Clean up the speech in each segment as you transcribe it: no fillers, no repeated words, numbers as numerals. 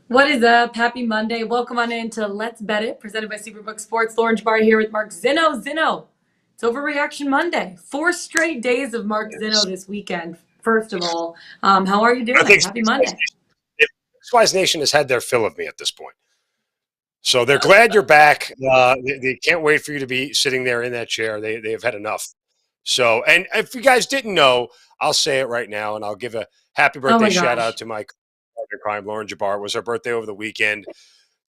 What is up? Happy Monday. Welcome on in to Let's Bet It, presented by Superbook Sports. Lauren Jabari here with Mark Zinno. Zinno, it's Overreaction Monday. 4 straight days of Mark Zinno Yes. this weekend. First of all, how are you I doing? think Happy Monday. Pickswise Nation has had their fill of me at this point. So they're glad you're back. They can't wait for you to be sitting there in that chair. They have had enough. So, and if you guys didn't know, I'll say it right now, and I'll give a happy Oh birthday my shout out gosh. to my partner in crime, Lauren Jabbar. It was her birthday over the weekend.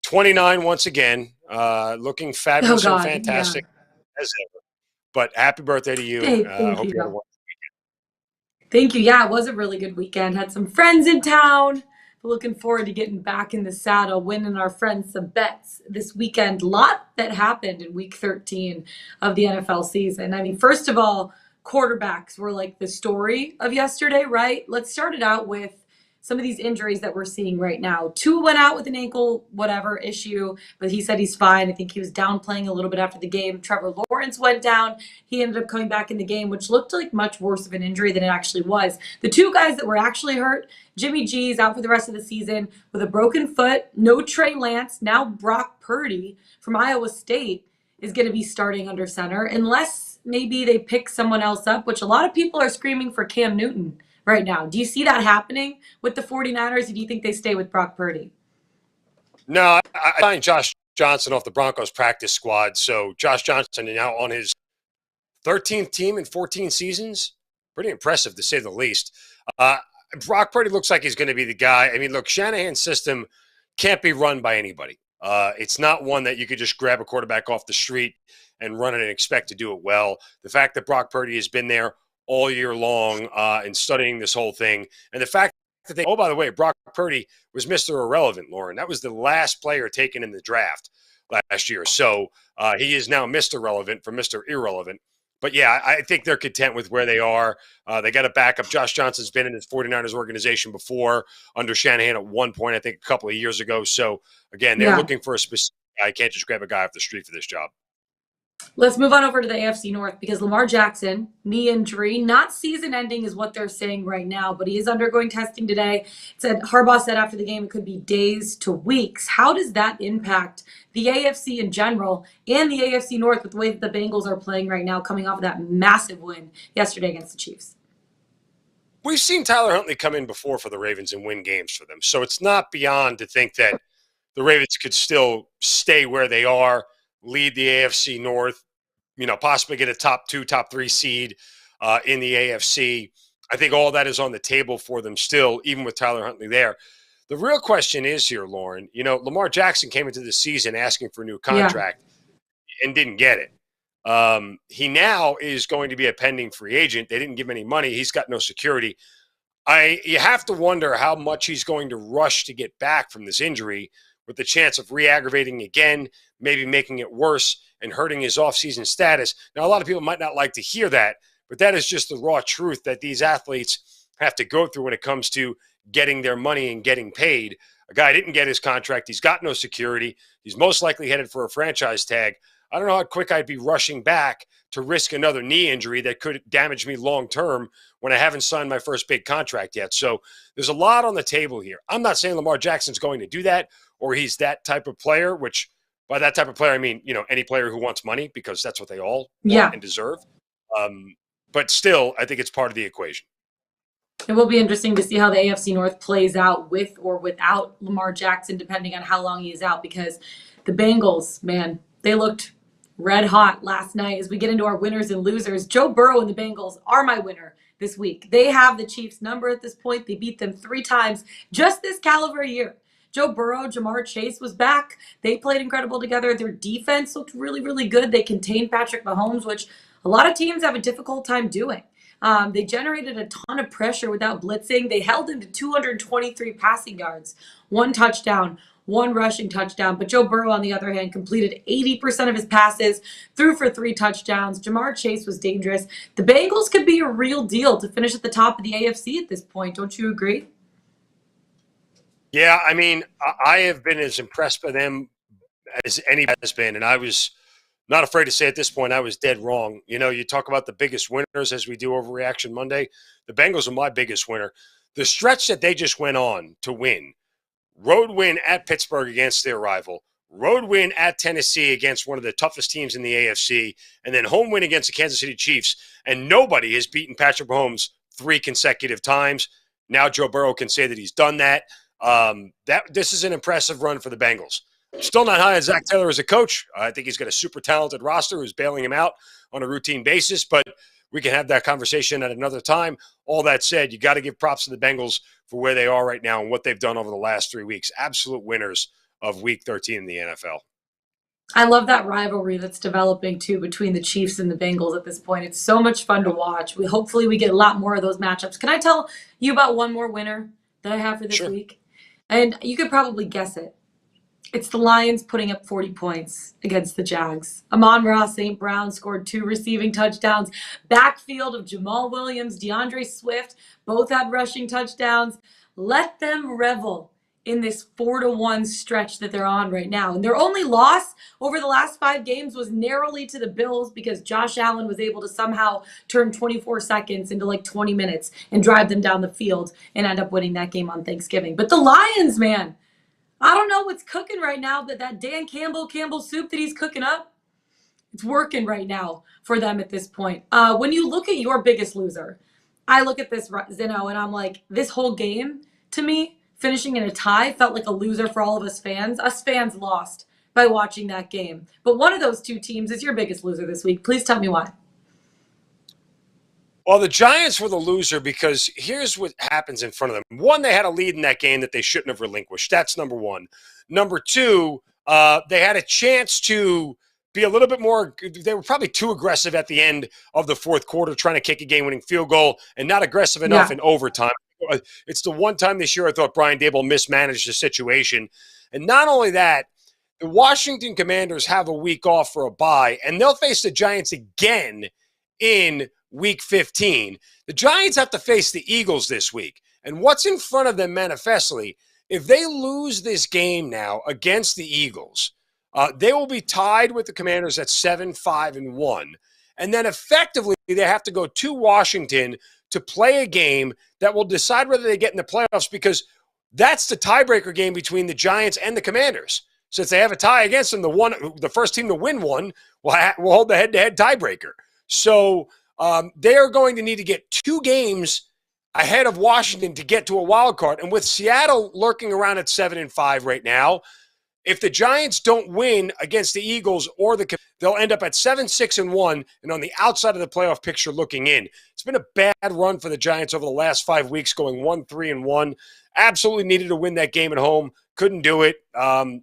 29 once again, looking Oh fabulous and God. Yeah. fantastic as ever. But happy birthday to you. Hey, thank Hope you had a you. wonderful. Thank you. Yeah, it was a really good weekend. Had some friends in town. Looking forward to getting back in the saddle, winning our friends some bets this weekend. Lot that happened in week 13 of the NFL season. I mean, first of all, quarterbacks were like the story of yesterday, right? Let's start it out with some of these injuries that we're seeing right now. Tua went out with an ankle, whatever issue, but he said he's fine. I think he was downplaying a little bit after the game. Trevor Lawrence went down. He ended up coming back in the game, which looked like much worse of an injury than it actually was. The two guys that were actually hurt, Jimmy G's out for the rest of the season with a broken foot. No Trey Lance. Now Brock Purdy from Iowa State is going to be starting under center, unless maybe they pick someone else up, which a lot of people are screaming for Cam Newton right now. Do you see that happening with the 49ers, or do you think they stay with Brock Purdy? No, I signed Josh Johnson off the Broncos practice squad. So Josh Johnson is now on his 13th team in 14 seasons. Pretty impressive, to say the least. Uh, Brock Purdy looks like he's going to be the guy. I mean, look, Shanahan's system can't be run by anybody. It's not one that you could just grab a quarterback off the street and run it and expect to do it well. The fact that Brock Purdy has been there all year long and studying this whole thing, and the fact that they, oh, by the way, Brock Purdy was Mr. Irrelevant, Lauren. That was the last player taken in the draft last year. So he is now Mr. Relevant from Mr. Irrelevant. But yeah, I think they're content with where they are. They got a backup. Josh Johnson's been in his 49ers organization before under Shanahan at one point, I think a couple of years ago. So again, they're Yeah. looking for a specific guy. Can't just grab a guy off the street for this job. Let's move on over to the AFC North because Lamar Jackson, knee injury, not season ending is what they're saying right now, but he is undergoing testing today. Harbaugh said after the game it could be days to weeks. How does that impact the AFC in general and the AFC North with the way that the Bengals are playing right now, coming off of that massive win yesterday against the Chiefs? We've seen Tyler Huntley come in before for the Ravens and win games for them. So it's not beyond to think that the Ravens could still stay where they are, lead the AFC North, possibly get a top two, top three seed in the AFC. I think all that is on the table for them still, even with Tyler Huntley there. The real question is here, Lauren, Lamar Jackson came into the season asking for a new Yeah. contract and didn't get it. He now is going to be a pending free agent. They didn't give him any money. He's got no security. You have to wonder how much he's going to rush to get back from this injury with the chance of re-aggravating again, maybe making it worse and hurting his offseason status. Now, a lot of people might not like to hear that, but that is just the raw truth that these athletes have to go through when it comes to getting their money and getting paid. A guy didn't get his contract. He's got no security. He's most likely headed for a franchise tag. I don't know how quick I'd be rushing back to risk another knee injury that could damage me long term when I haven't signed my first big contract yet. So there's a lot on the table here. I'm not saying Lamar Jackson's going to do that or he's that type of player, which by that type of player, I mean, any player who wants money because that's what they all want Yeah. and deserve. But still, I think it's part of the equation. It will be interesting to see how the AFC North plays out with or without Lamar Jackson, depending on how long he is out, because the Bengals, man, they looked red hot last night. As we get into our winners and losers, Joe Burrow and the Bengals are my winner this week. They have the Chiefs' number at this point. They beat them 3 times just this caliber year. Joe Burrow, Jamar Chase was back. They played incredible together. Their defense looked really, really good. They contained Patrick Mahomes, which a lot of teams have a difficult time doing. They generated a ton of pressure without blitzing. They held him to 223 passing yards, 1 touchdown, 1 rushing touchdown. But Joe Burrow, on the other hand, completed 80% of his passes, threw for 3 touchdowns. Jamar Chase was dangerous. The Bengals could be a real deal to finish at the top of the AFC at this point. Don't you agree? Yeah, I mean, I have been as impressed by them as anybody has been, and I was not afraid to say at this point I was dead wrong. You talk about the biggest winners as we do Overreaction Monday. The Bengals are my biggest winner. The stretch that they just went on to win road win at Pittsburgh against their rival, road win at Tennessee against one of the toughest teams in the AFC, and then home win against the Kansas City Chiefs. And nobody has beaten Patrick Mahomes 3 consecutive times. Now Joe Burrow can say that he's done that. This is an impressive run for the Bengals. Still not high on Zach Taylor as a coach. I think he's got a super talented roster who's bailing him out on a routine basis, but we can have that conversation at another time. All that said, you got to give props to the Bengals for where they are right now and what they've done over the last 3 weeks. Absolute winners of Week 13 in the NFL. I love that rivalry that's developing too between the Chiefs and the Bengals at this point. It's so much fun to watch. Hopefully we get a lot more of those matchups. Can I tell you about one more winner that I have for this week? And you could probably guess it. It's the Lions putting up 40 points against the Jags. Amon-Ra St. Brown scored 2 receiving touchdowns. Backfield of Jamal Williams, DeAndre Swift, both had rushing touchdowns. Let them revel in this 4-1 stretch that they're on right now. And their only loss over the last 5 games was narrowly to the Bills because Josh Allen was able to somehow turn 24 seconds into like 20 minutes and drive them down the field and end up winning that game on Thanksgiving. But the Lions, man, I don't know what's cooking right now, but that Dan Campbell soup that he's cooking up, it's working right now for them at this point. When you look at your biggest loser, I look at this, Zeno, and I'm like, this whole game, to me, finishing in a tie felt like a loser for all of us fans. Us fans lost by watching that game. But one of those 2 teams is your biggest loser this week. Please tell me why. Well, the Giants were the loser because here's what happens in front of them. 1, they had a lead in that game that they shouldn't have relinquished. That's number 1. Number 2, they had a chance to be a little bit more – they were probably too aggressive at the end of the fourth quarter trying to kick a game-winning field goal and not aggressive enough in overtime. It's the one time this year I thought Brian Daboll mismanaged the situation. And not only that, the Washington Commanders have a week off for a bye, and they'll face the Giants again in Week 15. The Giants have to face the Eagles this week. And what's in front of them manifestly, if they lose this game now against the Eagles, they will be tied with the Commanders at 7-5-1. And then effectively they have to go to Washington to play a game that will decide whether they get in the playoffs because that's the tiebreaker game between the Giants and the Commanders. Since they have a tie against them, the first team to win one will hold the head-to-head tiebreaker. So they are going to need to get 2 games ahead of Washington to get to a wild card. And with Seattle lurking around at 7-5 right now, if the Giants don't win against the Eagles or they'll end up at 7-6-1 and on the outside of the playoff picture looking in. It's been a bad run for the Giants over the last 5 weeks, going 1-3-1. Absolutely needed to win that game at home. Couldn't do it. The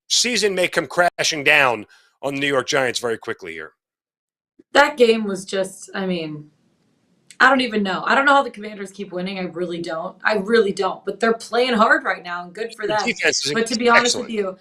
season may come crashing down on the New York Giants very quickly here. That game was just, I don't even know. I don't know how the Commanders keep winning. I really don't. But they're playing hard right now, and good for them. But to be honest with you,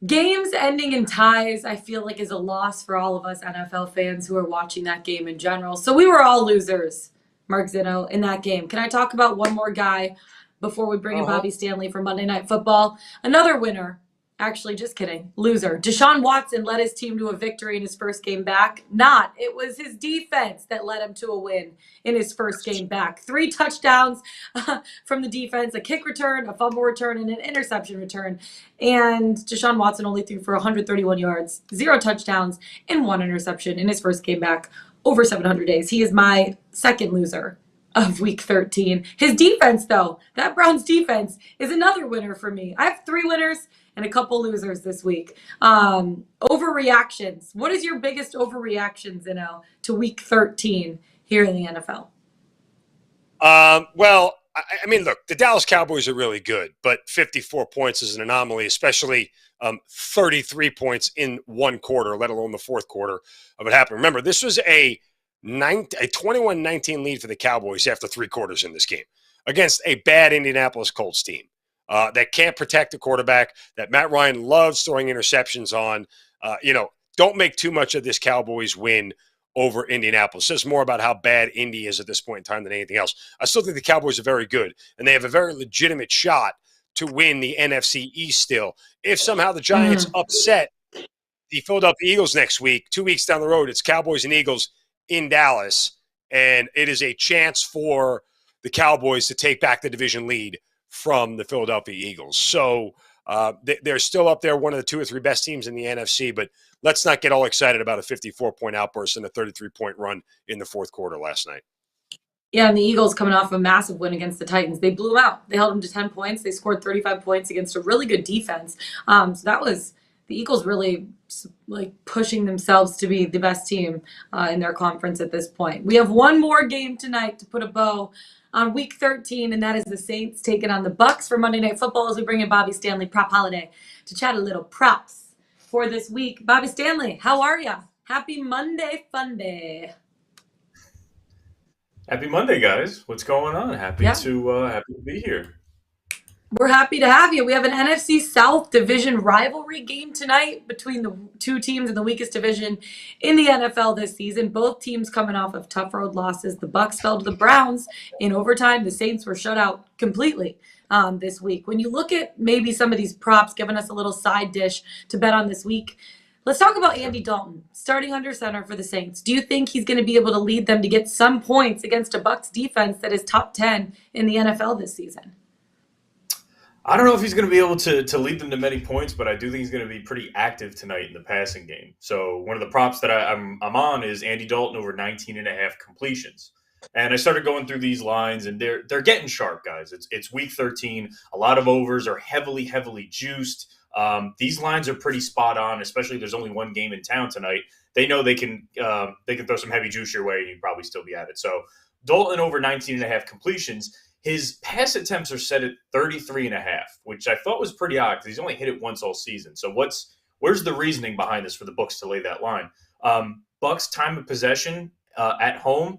games ending in ties, I feel like is a loss for all of us NFL fans who are watching that game in general. So we were all losers, Mark Zeno, in that game. Can I talk about one more guy before we bring in Bobby Stanley for Monday Night Football? Another winner. Actually, just kidding. Loser. Deshaun Watson led his team to a victory in his first game back. It was his defense that led him to a win in his first game back. 3 touchdowns from the defense, a kick return, a fumble return, and an interception return. And Deshaun Watson only threw for 131 yards, 0 touchdowns, and 1 interception in his first game back over 700 days. He is my second loser of Week 13. His defense, though, that Browns defense is another winner for me. I have 3 winners and a couple losers this week. Overreactions. What is your biggest overreaction, Zeno, to Week 13 here in the NFL? Well, I mean, look, the Dallas Cowboys are really good, but 54 points is an anomaly, especially 33 points in one quarter, let alone the fourth quarter of it happened. Remember, this was a 21-19 lead for the Cowboys after 3 quarters in this game against a bad Indianapolis Colts team. That can't protect the quarterback, that Matt Ryan loves throwing interceptions on. Don't make too much of this Cowboys win over Indianapolis. It says more about how bad Indy is at this point in time than anything else. I still think the Cowboys are very good, and they have a very legitimate shot to win the NFC East still. If somehow the Giants upset the Philadelphia Eagles next week, 2 weeks down the road, it's Cowboys and Eagles in Dallas, and it is a chance for the Cowboys to take back the division lead from the Philadelphia Eagles. So they're still up there, one of the 2 or 3 best teams in the NFC, but let's not get all excited about a 54-point outburst and a 33-point run in the fourth quarter last night. Yeah, and the Eagles coming off a massive win against the Titans. They blew them out. They held them to 10 points. They scored 35 points against a really good defense. So that was the Eagles really like pushing themselves to be the best team in their conference at this point. We have one more game tonight to put a bow on Week 13, and that is the Saints taking on the Bucks for Monday Night Football as we bring in Bobby Stanley, Prop Holiday, to chat a little props for this week. Bobby Stanley, how are ya? Happy Monday Fun Day. Happy Monday, guys. What's going on? Happy to be here. We're happy to have you. We have an NFC South division rivalry game tonight between the two teams in the weakest division in the NFL this season. Both teams coming off of tough road losses. The Bucks fell to the Browns in overtime. The Saints were shut out completely this week. When you look at maybe some of these props, giving us a little side dish to bet on this week, let's talk about Andy Dalton, starting under center for the Saints. Do you think he's going to be able to lead them to get some points against a Bucks defense that is top 10 in the NFL this season? I don't know if he's going to be able to lead them to many points, but I do think he's going to be pretty active tonight in the passing game. So one of the props that I'm on is Andy Dalton over 19.5 completions. And I started going through these lines, and they're getting sharp, guys. It's Week 13. A lot of overs are heavily juiced. These lines are pretty spot on, especially if there's only one game in town tonight. They know they can throw some heavy juice your way, and you'd probably still be at it. So Dalton over 19.5 completions. His pass attempts are set at 33.5, which I thought was pretty odd because he's only hit it once all season. So where's the reasoning behind this for the Bucs to lay that line? Bucs time of possession at home,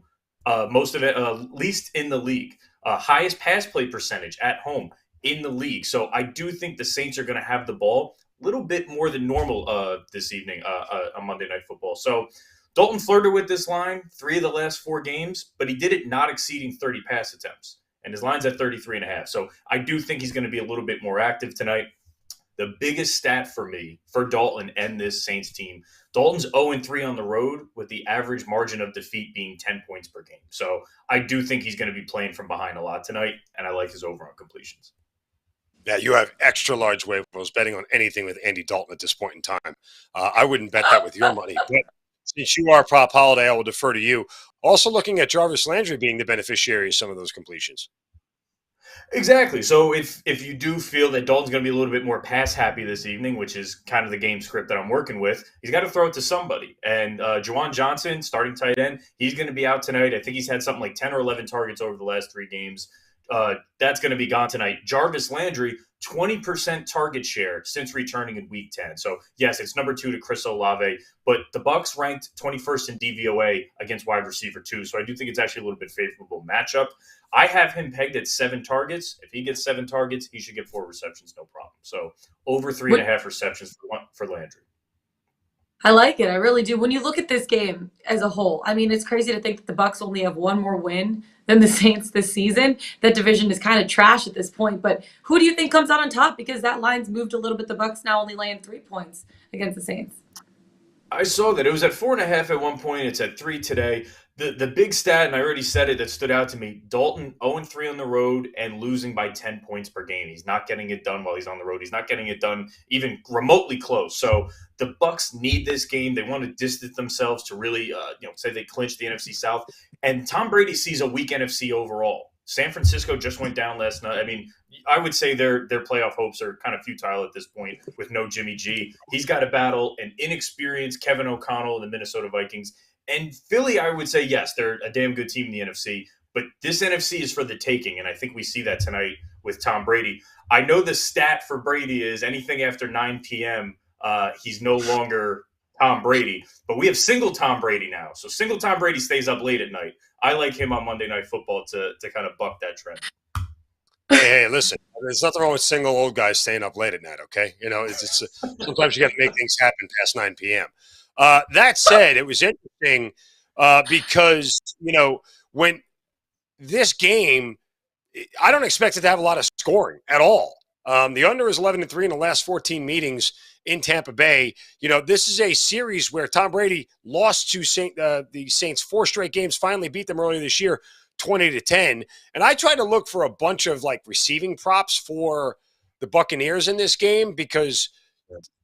most of it least in the league. Highest pass play percentage at home in the league. So I do think the Saints are going to have the ball a little bit more than normal this evening on Monday Night Football. So Dalton flirted with this line 3 of the last 4 games, but he did it not exceeding 30 pass attempts. And his line's at 33.5. So I do think he's going to be a little bit more active tonight. The biggest stat for me, for Dalton and this Saints team, Dalton's 0-3 on the road with the average margin of defeat being 10 points per game. So I do think he's going to be playing from behind a lot tonight, and I like his over on completions. Yeah, you have extra large waivers betting on anything with Andy Dalton at this point in time. I wouldn't bet that with your money. But since you are Prop Holiday, I will defer to you. Also looking at Jarvis Landry being the beneficiary of some of those completions. Exactly. So if you do feel that Dalton's going to be a little bit more pass happy this evening, which is kind of the game script that I'm working with, he's got to throw it to somebody. And Juwan Johnson, starting tight end, he's going to be out tonight. I think he's had something like 10 or 11 targets over the last 3 games. That's going to be gone tonight. Jarvis Landry, 20% target share since returning in Week 10. So, yes, it's number 2 to Chris Olave, but the Bucs ranked 21st in DVOA against wide receiver 2. So I do think it's actually a little bit favorable matchup. I have him pegged at 7 targets. If he gets 7 targets, he should get 4 receptions, no problem. So over 3.5 receptions for Landry. I like it. I really do. When you look at this game as a whole, I mean, it's crazy to think that the Bucs only have one more win than the Saints this season. That division is kind of trash at this point. But who do you think comes out on top? Because that line's moved a little bit. The Bucs now only laying 3 points against the Saints. I saw that. It was at 4.5 at one point. It's at 3 today. The big stat, and I already said it, that stood out to me, Dalton 0-3 on the road and losing by 10 points per game. He's not getting it done while he's on the road. He's not getting it done even remotely close. So the Bucs need this game. They want to distance themselves to really, say they clinch the NFC South. And Tom Brady sees a weak NFC overall. San Francisco just went down last night. I mean, I would say their playoff hopes are kind of futile at this point with no Jimmy G. He's got to battle an inexperienced Kevin O'Connell and the Minnesota Vikings. And Philly, I would say, yes, they're a damn good team in the NFC, but this NFC is for the taking, and I think we see that tonight with Tom Brady. I know the stat for Brady is anything after 9 p.m., he's no longer Tom Brady, but we have single Tom Brady now. So single Tom Brady stays up late at night. I like him on Monday Night Football to kind of buck that trend. Hey, listen, there's nothing wrong with single old guys staying up late at night, okay? It's sometimes you got to make things happen past 9 p.m. That said, it was interesting because, when this game, I don't expect it to have a lot of scoring at all. The under is 11-3 in the last 14 meetings in Tampa Bay. This is a series where Tom Brady lost to the Saints 4 straight games, finally beat them earlier this year, 20-10. And I tried to look for a bunch of like receiving props for the Buccaneers in this game because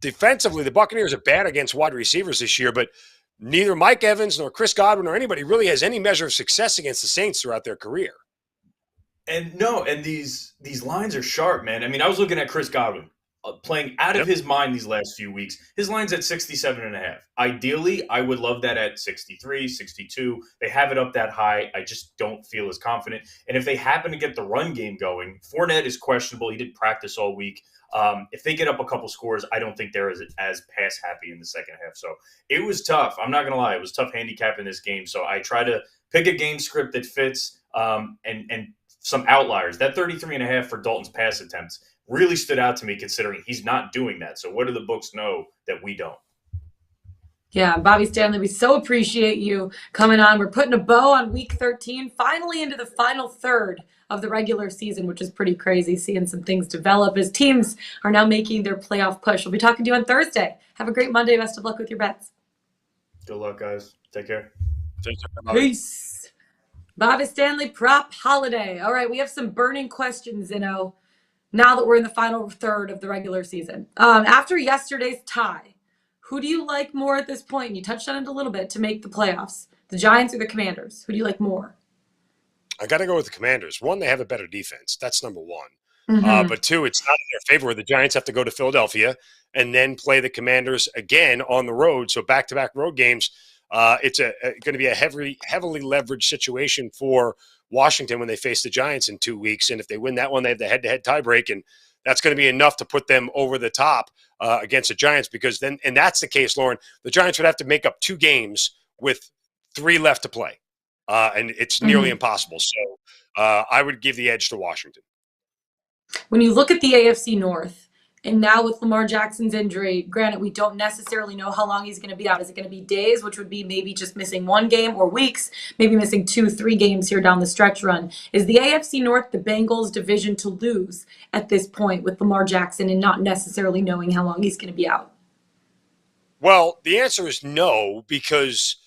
defensively, the Buccaneers are bad against wide receivers this year, but neither Mike Evans nor Chris Godwin or anybody really has any measure of success against the Saints throughout their career. And these lines are sharp, man. I mean, I was looking at Chris Godwin playing out of his mind these last few weeks. His line's at 67.5. Ideally, I would love that at 63, 62. They have it up that high. I just don't feel as confident. And if they happen to get the run game going, Fournette is questionable. He didn't practice all week. If they get up a couple scores, I don't think they're as pass happy in the second half. So it was tough. I'm not going to lie. It was tough handicapping this game. So I try to pick a game script that fits and some outliers. That 33.5 for Dalton's pass attempts really stood out to me considering he's not doing that. So what do the books know that we don't? Yeah, Bobby Stanley, we so appreciate you coming on. We're putting a bow on week 13, finally into the final third of the regular season, which is pretty crazy, seeing some things develop as teams are now making their playoff push. We'll be talking to you on Thursday. Have a great Monday. Best of luck with your bets. Good luck, guys. Take care. Peace. Bobby Stanley, prop Holliday. All right, we have some burning questions, now that we're in the final third of the regular season. After yesterday's tie, who do you like more at this point? You touched on it a little bit to make the playoffs. The Giants or the Commanders? Who do you like more? I got to go with the Commanders. One, they have a better defense. That's number one. But two, it's not in their favor where the Giants have to go to Philadelphia and then play the Commanders again on the road. So back-to-back road games. It's going to be a heavily leveraged situation for Washington when they face the Giants in 2 weeks. And if they win that one, they have the head-to-head tiebreak. And that's going to be enough to put them over the top against the Giants because then, and that's the case, Lauren, the Giants would have to make up 2 games with 3 left to play. And it's nearly impossible. So I would give the edge to Washington. When you look at the AFC North, and now with Lamar Jackson's injury, granted, we don't necessarily know how long he's going to be out. Is it going to be days, which would be maybe just missing 1 game, or weeks, maybe missing 2, 3 games here down the stretch run? Is the AFC North the Bengals' division to lose at this point with Lamar Jackson and not necessarily knowing how long he's going to be out? Well, the answer is no, because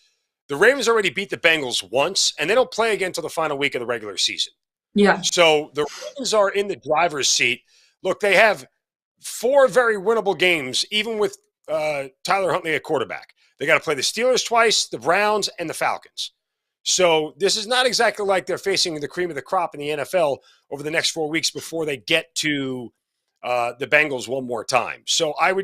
the Ravens already beat the Bengals once, and they don't play again until the final week of the regular season. Yeah. So the Ravens are in the driver's seat. Look, they have 4 very winnable games, even with Tyler Huntley at quarterback. They got to play the Steelers twice, the Browns, and the Falcons. So this is not exactly like they're facing the cream of the crop in the NFL over the next 4 weeks before they get to the Bengals one more time. So I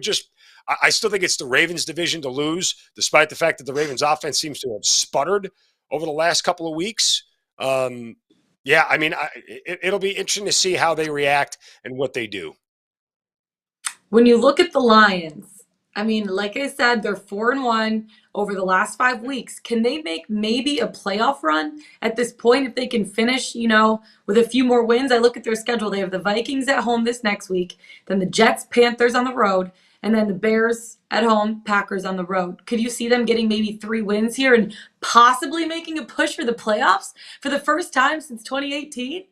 still think it's the Ravens' division to lose, despite the fact that the Ravens' offense seems to have sputtered over the last couple of weeks. Yeah, I mean, it'll be interesting to see how they react and what they do. When you look at the Lions, I mean, like I said, they're 4-1 over the last 5 weeks. Can they make maybe a playoff run at this point if they can finish, with a few more wins? I look at their schedule. They have the Vikings at home this next week, then the Jets, Panthers on the road, and then the Bears at home, Packers on the road. Could you see them getting maybe 3 wins here and possibly making a push for the playoffs for the first time since 2018?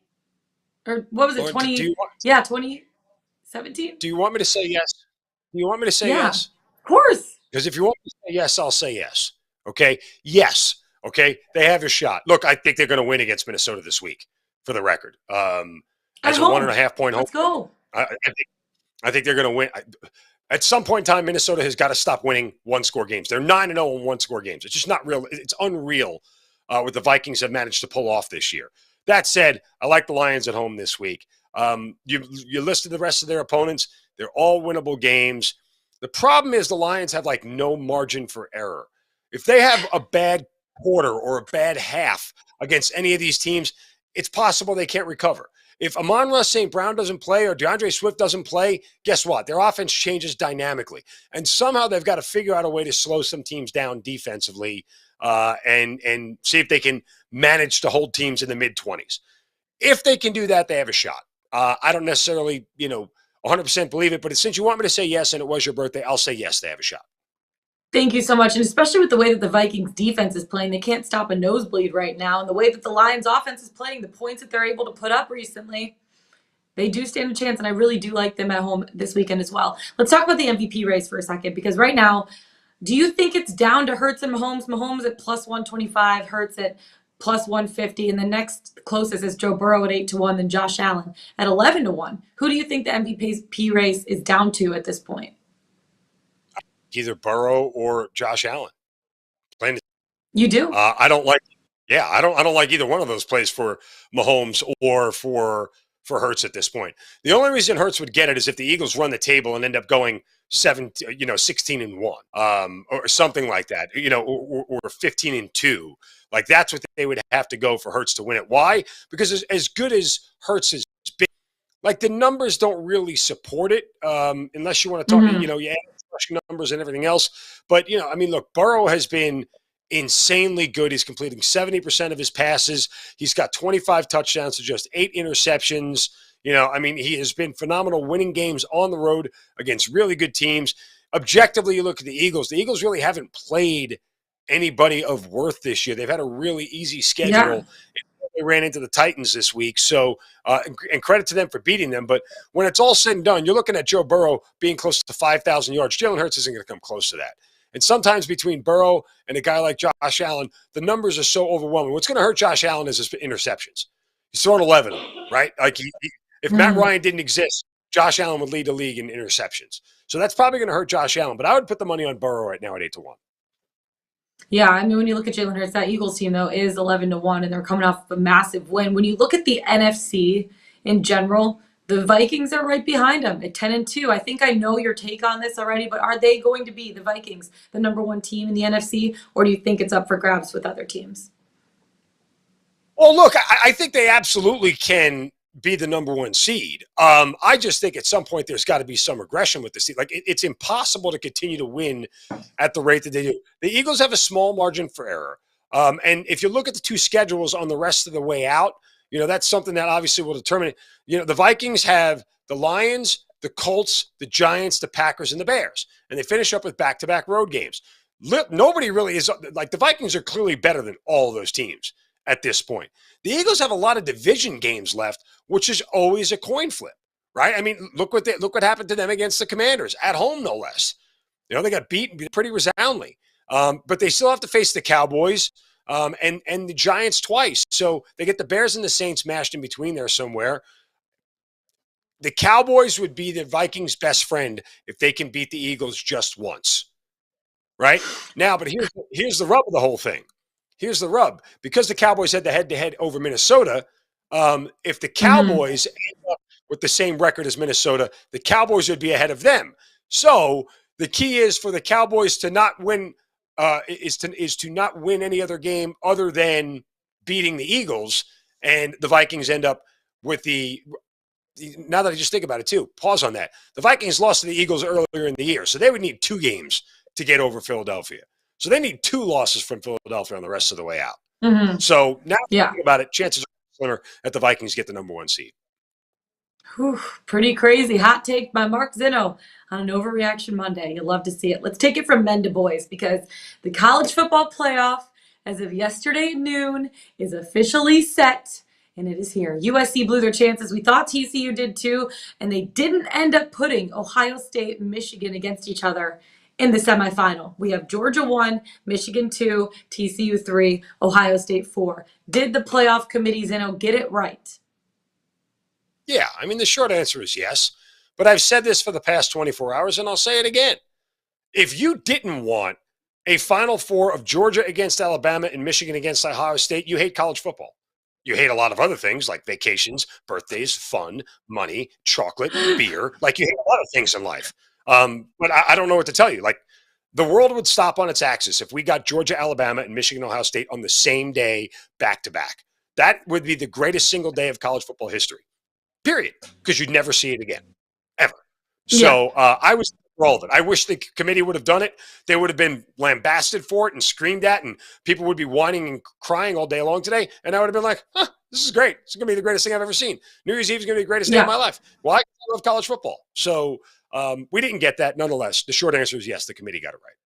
Or what was it, 2017? Do you want me to say yes? Do you want me to say yes? Of course. Because if you want me to say yes, I'll say yes. Okay? Yes. Okay? They have a shot. Look, I think they're going to win against Minnesota this week, for the record. As a 1.5 point home. Let's go. I think they're going to win. At some point in time, Minnesota has got to stop winning 1-score games. They're 9-0 in 1-score games. It's just not real. It's unreal what the Vikings have managed to pull off this year. That said, I like the Lions at home this week. You listed the rest of their opponents. They're all winnable games. The problem is the Lions have no margin for error. If they have a bad quarter or a bad half against any of these teams, it's possible they can't recover. If Amon-Ra St. Brown doesn't play or DeAndre Swift doesn't play, guess what? Their offense changes dynamically. And somehow they've got to figure out a way to slow some teams down defensively and see if they can manage to hold teams in the mid-20s. If they can do that, they have a shot. I don't necessarily, 100% believe it, but since you want me to say yes and it was your birthday, I'll say yes, they have a shot. Thank you so much. And especially with the way that the Vikings defense is playing, they can't stop a nosebleed right now. And the way that the Lions offense is playing, the points that they're able to put up recently, they do stand a chance. And I really do like them at home this weekend as well. Let's talk about the MVP race for a second, because right now, do you think it's down to Hurts and Mahomes? Mahomes at plus 125, Hurts at plus 150, and the next closest is Joe Burrow at 8-1, then Josh Allen at 11-1. Who do you think the MVP race is down to at this point? Either Burrow or Josh Allen. Plain You do? I don't like. Yeah, I don't like either one of those plays for Mahomes or for Hurts at this point. The only reason Hurts would get it is if the Eagles run the table and end up going 16-1, or something like that, or 15-2. Like that's what they would have to go for Hurts to win it. Why? Because as good as Hurts has been, like the numbers don't really support it, unless you want to talk. You add rushing numbers and everything else. But look, Burrow has been insanely good. He's completing 70% of his passes. He's got 25 touchdowns to just 8 interceptions. He has been phenomenal winning games on the road against really good teams. Objectively, you look at the Eagles. The Eagles really haven't played anybody of worth this year. They've had a really easy schedule. Yeah. They ran into the Titans this week. So, and credit to them for beating them. But when it's all said and done, you're looking at Joe Burrow being close to 5,000 yards. Jalen Hurts isn't going to come close to that. And sometimes between Burrow and a guy like Josh Allen, the numbers are so overwhelming. What's going to hurt Josh Allen is his interceptions. He's thrown 11 of them, right? Like if Matt Ryan didn't exist, Josh Allen would lead the league in interceptions. So that's probably going to hurt Josh Allen. But I would put the money on Burrow right now at 8-1. Yeah, when you look at Jalen Hurts, that Eagles team, though, is 11-1, and they're coming off a massive win. When you look at the NFC in general, the Vikings are right behind them at 10-2. I think I know your take on this already, but are they going to be, the Vikings, the number one team in the NFC, or do you think it's up for grabs with other teams? Well, look, I think they absolutely can be the number one seed. I just think at some point there's got to be some regression with the seed. Like it's impossible to continue to win at the rate that they do. The Eagles have a small margin for error. And if you look at the two schedules on the rest of the way out, that's something that obviously will determine it. The Vikings have the Lions, the Colts, the Giants, the Packers, and the Bears. And they finish up with back-to-back road games. Nobody really is – like the Vikings are clearly better than all of those teams at this point. The Eagles have a lot of division games left, which is always a coin flip, right? Look what happened to them against the Commanders, at home no less. They got beaten pretty resoundly. But they still have to face the Cowboys and the Giants twice. So they get the Bears and the Saints mashed in between there somewhere. The Cowboys would be the Vikings' best friend if they can beat the Eagles just once, right? Now, but here's the rub of the whole thing. Here's the rub. Because the Cowboys had the head-to-head over Minnesota, if the Cowboys end up with the same record as Minnesota, the Cowboys would be ahead of them. So the key is for the Cowboys to not win is to not win any other game other than beating the Eagles, and the Vikings end up with now that I just think about it too, pause on that. The Vikings lost to the Eagles earlier in the year, so they would need 2 games to get over Philadelphia. So they need 2 losses from Philadelphia on the rest of the way out. Mm-hmm. So now thinking about it, chances are slimmer that the Vikings get the number 1 seed. Whew, pretty crazy. Hot take by Mark Zinno on an Overreaction Monday. You'll love to see it. Let's take it from men to boys, because the college football playoff, as of yesterday at noon, is officially set, and it is here. USC blew their chances. We thought TCU did too, and they didn't end up putting Ohio State and Michigan against each other in the semifinal. We have Georgia 1, Michigan 2, TCU 3, Ohio State 4. Did the playoff committee, Zinno, get it right? Yeah, the short answer is yes. But I've said this for the past 24 hours, and I'll say it again. If you didn't want a Final Four of Georgia against Alabama and Michigan against Ohio State, you hate college football. You hate a lot of other things like vacations, birthdays, fun, money, chocolate, beer. Like you hate a lot of things in life. But I don't know what to tell you. Like the world would stop on its axis if we got Georgia, Alabama, and Michigan, Ohio State on the same day, back to back. That would be the greatest single day of college football history. Period. Because you'd never see it again, ever. So I was for all of it. I wish the committee would have done it. They would have been lambasted for it and screamed at, and people would be whining and crying all day long today. And I would have been like, this is great. It's going to be the greatest thing I've ever seen. New Year's Eve is going to be the greatest day of my life. Well, I love college football. So we didn't get that. Nonetheless, the short answer is yes, the committee got it right.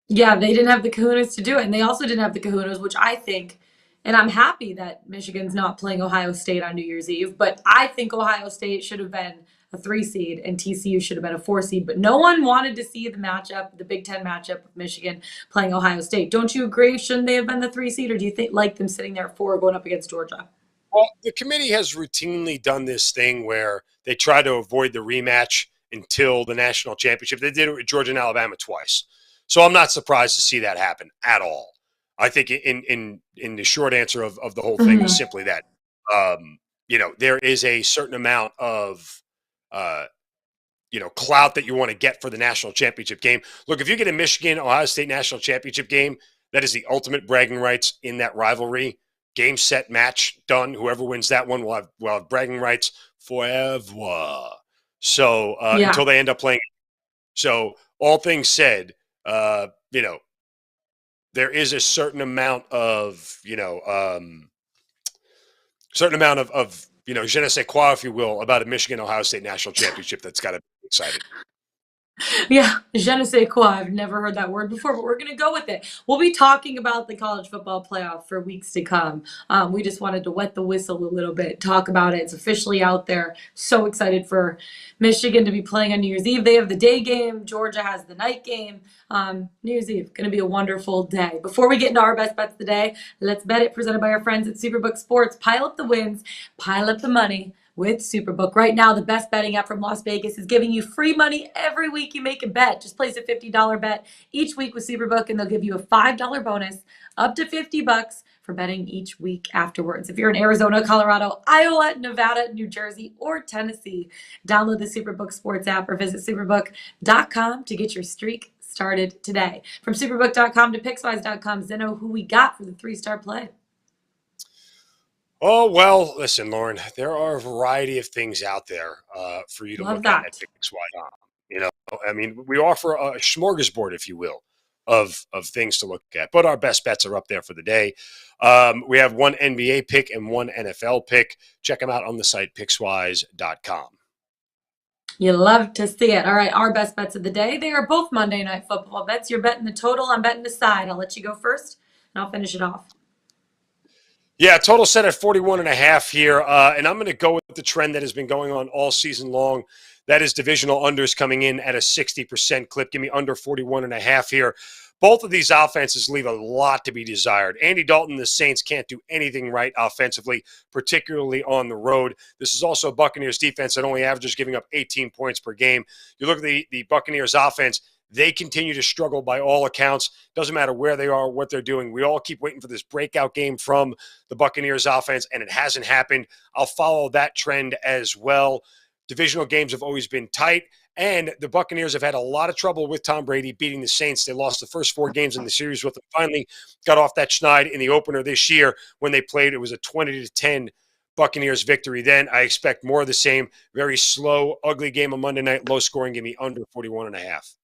Yeah, they didn't have the kahunas to do it. And they also didn't have the kahunas, which I think, and I'm happy that Michigan's not playing Ohio State on New Year's Eve, but I think Ohio State should have been a 3 seed, and TCU should have been a 4 seed. But no one wanted to see the matchup, the Big Ten matchup of Michigan playing Ohio State. Don't you agree? Shouldn't they have been the 3 seed, or do you think like them sitting there at 4 going up against Georgia? Well, the committee has routinely done this thing where they try to avoid the rematch until the national championship. They did it with Georgia and Alabama twice. So I'm not surprised to see that happen at all. I think in the short answer of the whole thing is simply that, there is a certain amount of, clout that you want to get for the national championship game. Look, if you get a Michigan-Ohio State national championship game, that is the ultimate bragging rights in that rivalry. Game, set, match, done. Whoever wins that one will have bragging rights forever. So until they end up playing. So all things said, there is a certain amount of, je ne sais quoi, if you will, about a Michigan-Ohio State national championship that's got to be exciting. Yeah, je ne sais quoi. I've never heard that word before, but we're going to go with it. We'll be talking about the college football playoff for weeks to come. We just wanted to wet the whistle a little bit, talk about it. It's officially out there. So excited for Michigan to be playing on New Year's Eve. They have the day game. Georgia has the night game. New Year's Eve, going to be a wonderful day. Before we get into our best bets of the day, let's bet it, presented by our friends at Superbook Sports. Pile up the wins, pile up the money with Superbook. Right now, the best betting app from Las Vegas is giving you free money every week you make a bet. Just place a $50 bet each week with Superbook, and they'll give you a $5 bonus up to $50 for betting each week afterwards. If you're in Arizona, Colorado, Iowa, Nevada, New Jersey, or Tennessee, download the Superbook Sports app or visit superbook.com to get your streak started today. From superbook.com to pickswise.com, Zeno, who we got for the 3-star play? Oh, well, listen, Lauren, there are a variety of things out there for you to look at Pickswise. We offer a smorgasbord, if you will, of things to look at. But our best bets are up there for the day. We have one NBA pick and one NFL pick. Check them out on the site, pickswise.com. You love to see it. All right, our best bets of the day. They are both Monday Night Football bets. You're betting the total. I'm betting the side. I'll let you go first, and I'll finish it off. Yeah, total set at 41.5 here, and I'm going to go with the trend that has been going on all season long. That is divisional unders coming in at a 60% clip. Give me under 41.5 here. Both of these offenses leave a lot to be desired. Andy Dalton, the Saints can't do anything right offensively, particularly on the road. This is also a Buccaneers defense that only averages giving up 18 points per game. You look at the Buccaneers offense, they continue to struggle by all accounts. Doesn't matter where they are, what they're doing. We all keep waiting for this breakout game from the Buccaneers offense, and it hasn't happened. I'll follow that trend as well. Divisional games have always been tight, and the Buccaneers have had a lot of trouble with Tom Brady beating the Saints. They lost the first 4 games in the series with them. Finally got off that schneid in the opener this year when they played. It was a 20-10 Buccaneers victory. Then I expect more of the same. Very slow, ugly game on Monday night, low scoring. Give me under 41.5.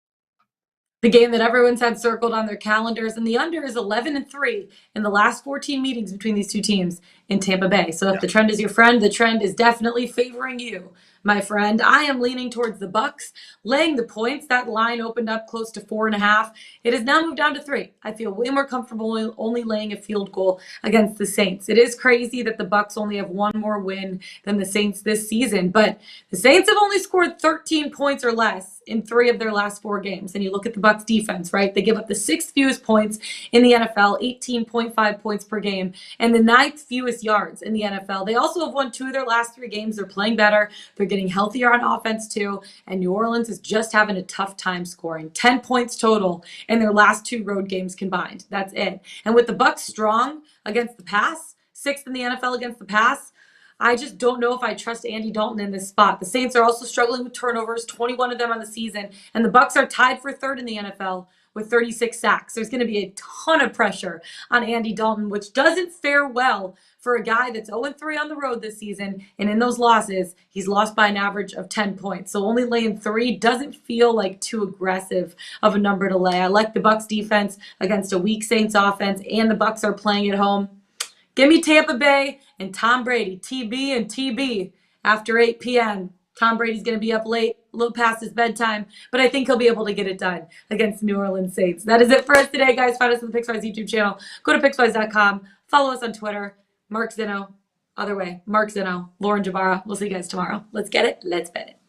The game that everyone's had circled on their calendars, and the under is 11-3 in the last 14 meetings between these two teams in Tampa Bay. So if the trend is your friend, the trend is definitely favoring you, my friend. I am leaning towards the Bucs, laying the points. That line opened up close to 4.5. It has now moved down to 3. I feel way more comfortable only laying a field goal against the Saints. It is crazy that the Bucs only have one more win than the Saints this season, but the Saints have only scored 13 points or less in 3 of their last 4 games. And you look at the Bucs defense, right? They give up the 6th fewest points in the NFL, 18.5 points per game, and the 9th fewest yards in the NFL. They also have won 2 of their last 3 games. They're playing better. They're getting healthier on offense too. And New Orleans is just having a tough time scoring. 10 points total in their last 2 road games combined. That's it. And with the Bucs strong against the pass, 6th in the NFL against the pass, I just don't know if I trust Andy Dalton in this spot. The Saints are also struggling with turnovers, 21 of them on the season, and the Bucs are tied for 3rd in the NFL with 36 sacks. There's going to be a ton of pressure on Andy Dalton, which doesn't fare well for a guy that's 0-3 on the road this season, and in those losses, he's lost by an average of 10 points. So only laying 3 doesn't feel like too aggressive of a number to lay. I like the Bucs defense against a weak Saints offense, and the Bucs are playing at home. Give me Tampa Bay and Tom Brady, TB and TB after 8 p.m. Tom Brady's going to be up late, a little past his bedtime, but I think he'll be able to get it done against New Orleans Saints. That is it for us today, guys. Find us on the Pickswise YouTube channel. Go to pickswise.com. Follow us on Twitter. Mark Zeno. Other way, Mark Zeno, Lauren Jabara. We'll see you guys tomorrow. Let's get it. Let's bet it.